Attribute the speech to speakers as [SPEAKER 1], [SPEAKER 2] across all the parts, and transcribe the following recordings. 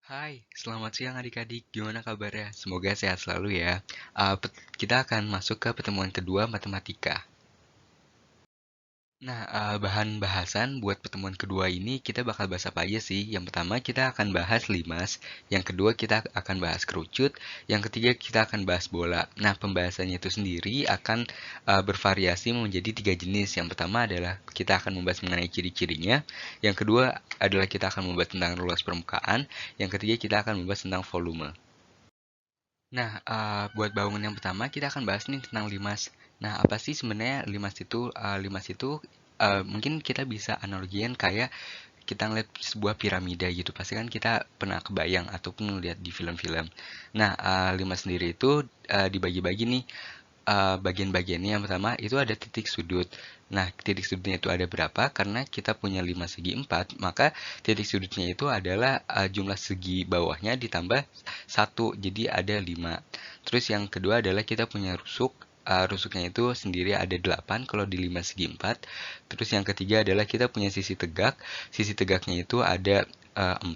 [SPEAKER 1] Hai, selamat siang adik-adik. Gimana kabarnya? Semoga sehat selalu ya. Kita akan masuk ke pertemuan kedua matematika. Nah, bahan bahasan buat pertemuan kedua ini kita bakal bahas apa aja sih? Yang pertama kita akan bahas limas, yang kedua kita akan bahas kerucut, yang ketiga kita akan bahas bola. Nah, pembahasannya itu sendiri akan bervariasi menjadi tiga jenis. Yang pertama adalah kita akan membahas mengenai ciri-cirinya, yang kedua adalah kita akan membahas tentang luas permukaan, yang ketiga kita akan membahas tentang volume. Nah, buat bangunan yang pertama kita akan bahas nih tentang limas. Nah, apa sih sebenarnya limas itu? Limas itu mungkin kita bisa analogian kayak kita ngeliat sebuah piramida gitu. Pasti kan kita pernah kebayang ataupun ngeliat di film-film. Nah, limas sendiri itu dibagi-bagi nih bagian-bagiannya. Yang pertama itu ada titik sudut. Nah, titik sudutnya itu ada berapa? Karena kita punya 5 segi 4, maka titik sudutnya itu adalah jumlah segi bawahnya ditambah satu, jadi ada 5. Terus yang kedua adalah kita punya rusuk. Rusuknya itu sendiri ada 8 kalau di 5 segi 4. Terus yang ketiga adalah kita punya sisi tegak. Sisi tegaknya itu ada 4.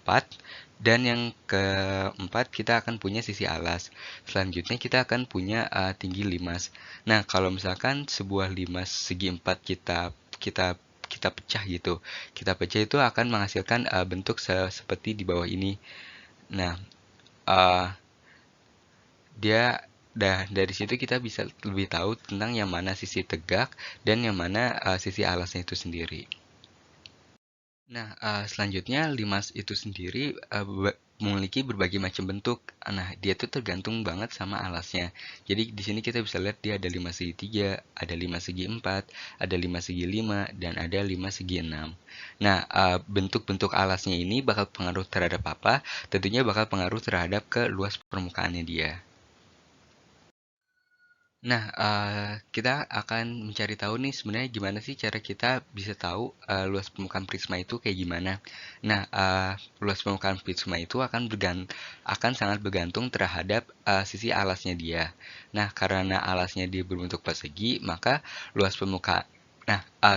[SPEAKER 1] Dan yang keempat kita akan punya sisi alas. Selanjutnya kita akan punya tinggi limas. Nah, kalau misalkan sebuah limas segi 4 kita kita pecah gitu. Kita pecah itu akan menghasilkan bentuk seperti di bawah ini. Nah, uh, dari situ kita bisa lebih tahu tentang yang mana sisi tegak dan yang mana sisi alasnya itu sendiri. Nah, selanjutnya limas itu sendiri memiliki berbagai macam bentuk. Nah, dia tuh tergantung banget sama alasnya. Jadi di sini kita bisa lihat dia ada 5 segi 3, ada 5 segi 4, ada 5 segi 5, dan ada 5 segi 6. Nah, bentuk-bentuk alasnya ini bakal pengaruh terhadap apa? Tentunya bakal pengaruh terhadap ke luas permukaannya dia. Nah, kita akan mencari tahu nih sebenarnya gimana sih cara kita bisa tahu luas permukaan prisma itu kayak gimana. Nah, luas permukaan prisma itu akan sangat bergantung terhadap sisi alasnya dia. Nah, karena alasnya dia berbentuk persegi, maka luas permukaan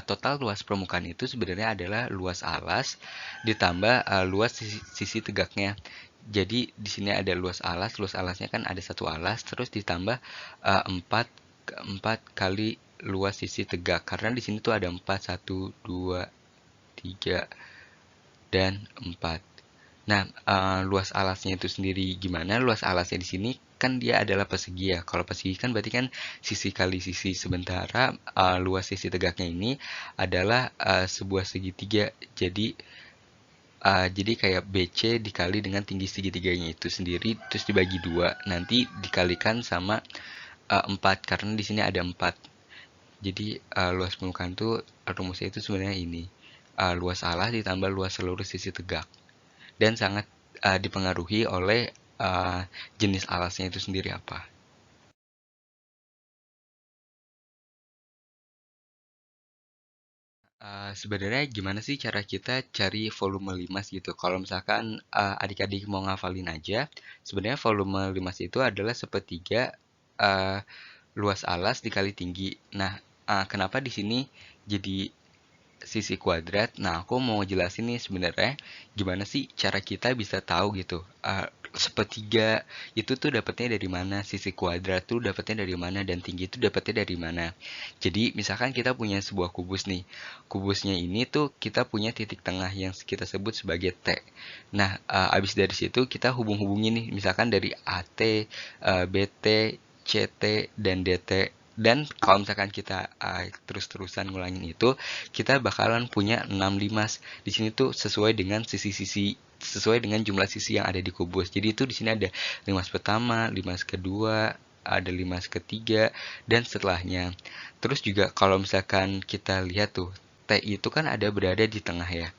[SPEAKER 1] total luas permukaan itu sebenarnya adalah luas alas ditambah luas sisi tegaknya. Jadi di sini ada luas alasnya kan ada satu alas, terus ditambah 4 kali luas sisi tegak. Karena di sini tuh ada 4, 1, 2, 3, dan 4. Nah, luas alasnya itu sendiri gimana? Luas alasnya di sini kan dia adalah persegi ya. Kalau persegi kan berarti kan sisi kali sisi. Sementara luas sisi tegaknya ini adalah sebuah segitiga. Jadi kayak BC dikali dengan tinggi segitiganya itu sendiri, terus dibagi 2. Nanti dikalikan sama 4, karena di sini ada 4. Jadi luas permukaan itu rumusnya itu sebenarnya ini. Luas alas ditambah luas seluruh sisi tegak. Dan sangat dipengaruhi oleh jenis alasnya itu sendiri apa. Sebenarnya gimana sih cara kita cari volume limas gitu? Kalau misalkan adik-adik mau ngafalin aja, sebenarnya volume limas itu adalah sepertiga uh, luas alas dikali tinggi. Nah, kenapa di sini jadi sisi kuadrat? Nah, aku mau jelasin nih sebenarnya gimana sih cara kita bisa tahu gitu. Sepertiga itu tuh dapetnya dari mana, sisi kuadrat tuh dapetnya dari mana, dan tinggi itu dapetnya dari mana. Jadi, misalkan kita punya sebuah kubus nih. Kubusnya ini tuh kita punya titik tengah yang kita sebut sebagai T. Nah, abis dari situ kita hubung-hubungin nih, misalkan dari AT, BT, CT, dan DT. Dan kalau misalkan kita terus-terusan ngulangin itu, kita bakalan punya 6 limas. Di sini tuh sesuai dengan jumlah sisi yang ada di kubus. Jadi itu di sini ada limas pertama, limas kedua, ada limas ketiga, dan setelahnya. Terus juga kalau misalkan kita lihat tuh, T itu kan ada berada di tengah ya.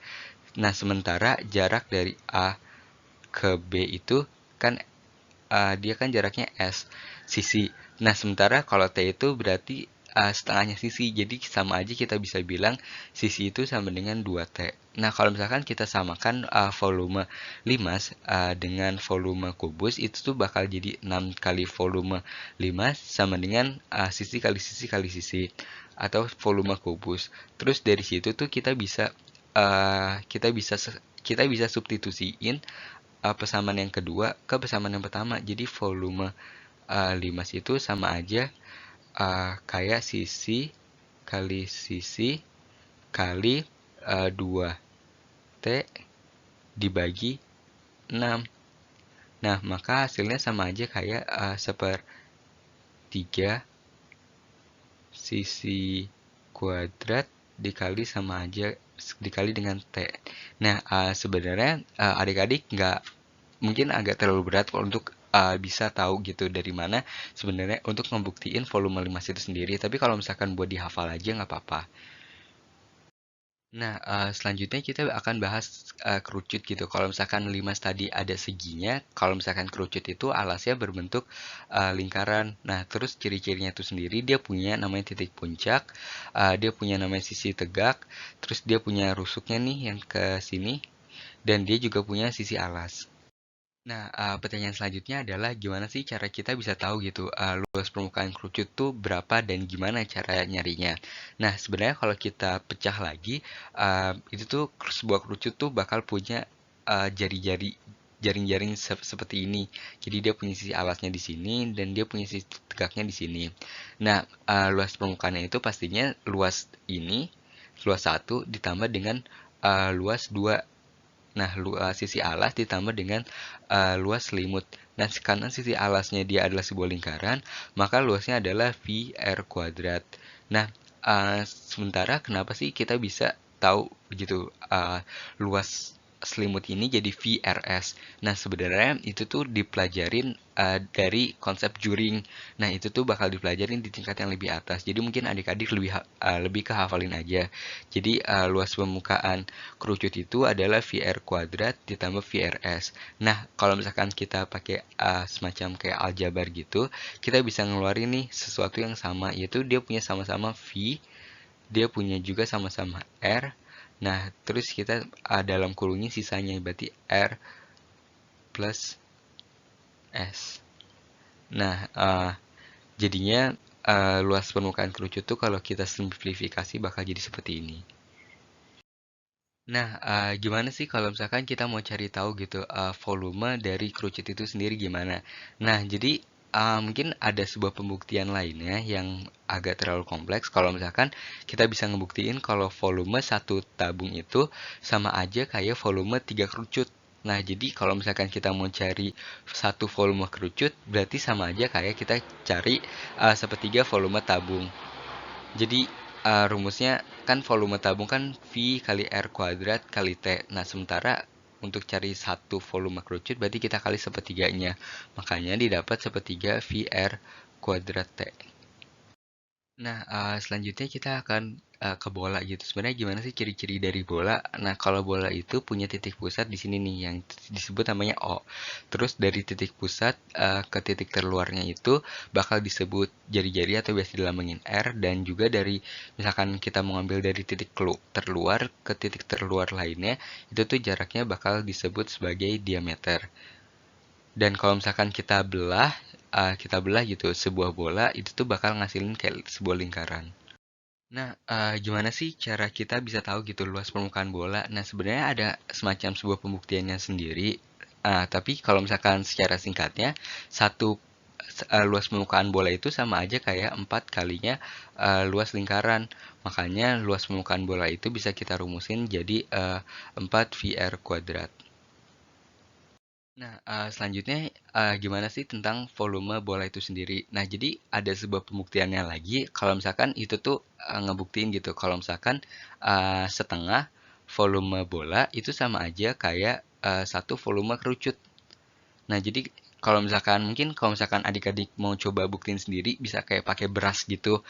[SPEAKER 1] Nah, sementara jarak dari A ke B itu kan dia kan jaraknya S sisi. Nah, sementara kalau T itu berarti setengahnya sisi. Jadi sama aja kita bisa bilang sisi itu sama dengan 2T. Nah, kalau misalkan kita samakan volume limas dengan volume kubus, itu tuh bakal jadi 6 kali volume limas sama dengan sisi kali sisi kali sisi atau volume kubus. Terus dari situ tuh kita bisa substitusiin persamaan yang kedua ke persamaan yang pertama. Jadi volume limas itu sama aja kayak sisi kali sisi kali 2T dibagi 6. Nah, maka hasilnya sama aja kayak sepertiga sisi kuadrat dikali sama aja dikali dengan T. Nah, sebenarnya adik-adik nggak mungkin agak terlalu berat untuk bisa tahu gitu dari mana sebenarnya untuk ngebuktiin volume limas itu sendiri. Tapi kalau misalkan buat dihafal aja nggak apa-apa. Nah, selanjutnya kita akan bahas kerucut gitu. Kalau misalkan limas tadi ada seginya, kalau misalkan kerucut itu alasnya berbentuk lingkaran. Nah, terus ciri-cirinya itu sendiri dia punya namanya titik puncak, dia punya namanya sisi tegak, terus dia punya rusuknya nih yang ke sini, dan dia juga punya sisi alas. Nah, pertanyaan selanjutnya adalah gimana sih cara kita bisa tahu gitu luas permukaan kerucut tuh berapa dan gimana cara nyarinya. Nah, sebenarnya kalau kita pecah lagi, itu tuh sebuah kerucut tuh bakal punya jari-jari jaring-jaring seperti ini. Jadi dia punya sisi alasnya di sini dan dia punya sisi tegaknya di sini. Nah, luas permukaannya itu pastinya luas ini, luas satu ditambah dengan luas 2. Nah, sisi alas ditambah dengan luas selimut. Nah, karena sisi alasnya dia adalah sebuah lingkaran, maka luasnya adalah VR kuadrat. Nah, sementara kenapa sih kita bisa tahu gitu luas selimut ini jadi VRS. Nah, sebenarnya itu tuh dipelajarin dari konsep juring. Nah, itu tuh bakal dipelajarin di tingkat yang lebih atas. Jadi mungkin adik-adik lebih kehafalin aja. Jadi luas permukaan kerucut itu adalah VR kuadrat ditambah VRS. Nah, kalau misalkan kita pakai semacam kayak aljabar gitu, kita bisa ngeluarin nih sesuatu yang sama, yaitu dia punya sama-sama V, dia punya juga sama-sama R. Nah, terus kita dalam kurungnya sisanya, berarti R plus S. Nah, jadinya luas permukaan kerucut tuh kalau kita simplifikasi bakal jadi seperti ini. Nah, gimana sih kalau misalkan kita mau cari tahu gitu volume dari kerucut itu sendiri gimana? Nah, jadi mungkin ada sebuah pembuktian lainnya yang agak terlalu kompleks. Kalau misalkan kita bisa ngebuktiin kalau volume satu tabung itu sama aja kayak volume 3 kerucut. Nah, jadi kalau misalkan kita mau cari satu volume kerucut, berarti sama aja kayak kita cari sepertiga volume tabung. Jadi rumusnya kan volume tabung kan V kali R kuadrat kali T. Nah, sementara untuk cari satu volume kerucut berarti kita kali sepertiganya. Makanya didapat sepertiga VR kuadrat T. Nah, selanjutnya kita akan ke bola gitu. Sebenarnya gimana sih ciri-ciri dari bola? Nah, kalau bola itu punya titik pusat di sini nih yang disebut namanya O. Terus dari titik pusat ke titik terluarnya itu bakal disebut jari-jari atau biasa dilambangin R, dan juga dari misalkan kita mau ambil dari titik terluar ke titik terluar lainnya, itu tuh jaraknya bakal disebut sebagai diameter. Dan kalau misalkan kita belah gitu sebuah bola, itu tuh bakal ngasilin kayak sebuah lingkaran. Nah, gimana sih cara kita bisa tahu gitu luas permukaan bola? Nah, sebenarnya ada semacam sebuah pembuktiannya sendiri. Tapi kalau misalkan secara singkatnya, luas permukaan bola itu sama aja kayak 4 kalinya luas lingkaran. Makanya luas permukaan bola itu bisa kita rumusin jadi 4 VR kuadrat. Nah, selanjutnya gimana sih tentang volume bola itu sendiri? Nah, jadi ada sebuah pembuktiannya lagi kalau misalkan itu tuh ngebuktiin gitu kalau misalkan setengah volume bola itu sama aja kayak satu volume kerucut. Nah, jadi kalau misalkan adik-adik mau coba buktiin sendiri bisa kayak pakai beras gitu,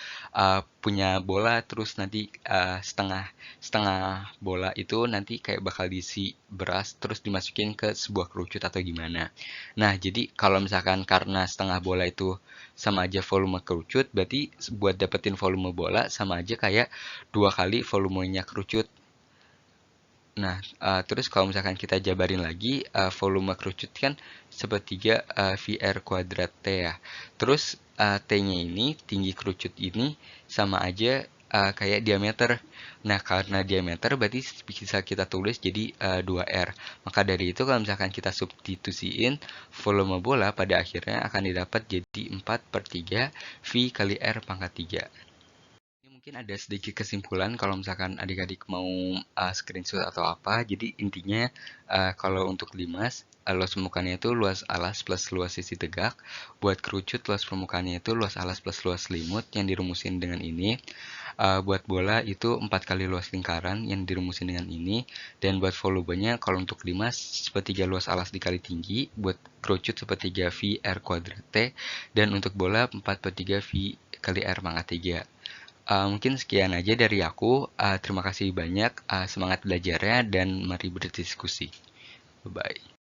[SPEAKER 1] punya bola terus nanti setengah setengah bola itu nanti kayak bakal diisi beras terus dimasukin ke sebuah kerucut atau gimana. Nah, jadi kalau misalkan karena setengah bola itu sama aja volume kerucut, berarti buat dapetin volume bola sama aja kayak 2 kali volumenya kerucut. Nah, terus kalau misalkan kita jabarin lagi, volume kerucut kan sepertiga VR kuadrat T ya. Terus T-nya ini, tinggi kerucut ini sama aja kayak diameter. Nah, karena diameter berarti bisa kita tulis jadi 2R. Maka dari itu kalau misalkan kita substitusiin volume bola pada akhirnya akan didapat jadi 4/3 V kali R pangkat 3. Ini mungkin ada sedikit kesimpulan kalau misalkan adik-adik mau screenshot atau apa. Jadi intinya kalau untuk limas, luas permukaannya itu luas alas plus luas sisi tegak. Buat kerucut, luas permukaannya itu luas alas plus luas selimut yang dirumusin dengan ini. Buat bola itu 4 kali luas lingkaran yang dirumusin dengan ini. Dan buat volumenya kalau untuk limas sepertiga luas alas dikali tinggi. Buat kerucut sepertiga V R kuadrat T. Dan untuk bola 4/3 V kali R pangkat 3. Mungkin sekian aja dari aku. Terima kasih banyak. Semangat belajarnya dan mari berdiskusi. Bye-bye.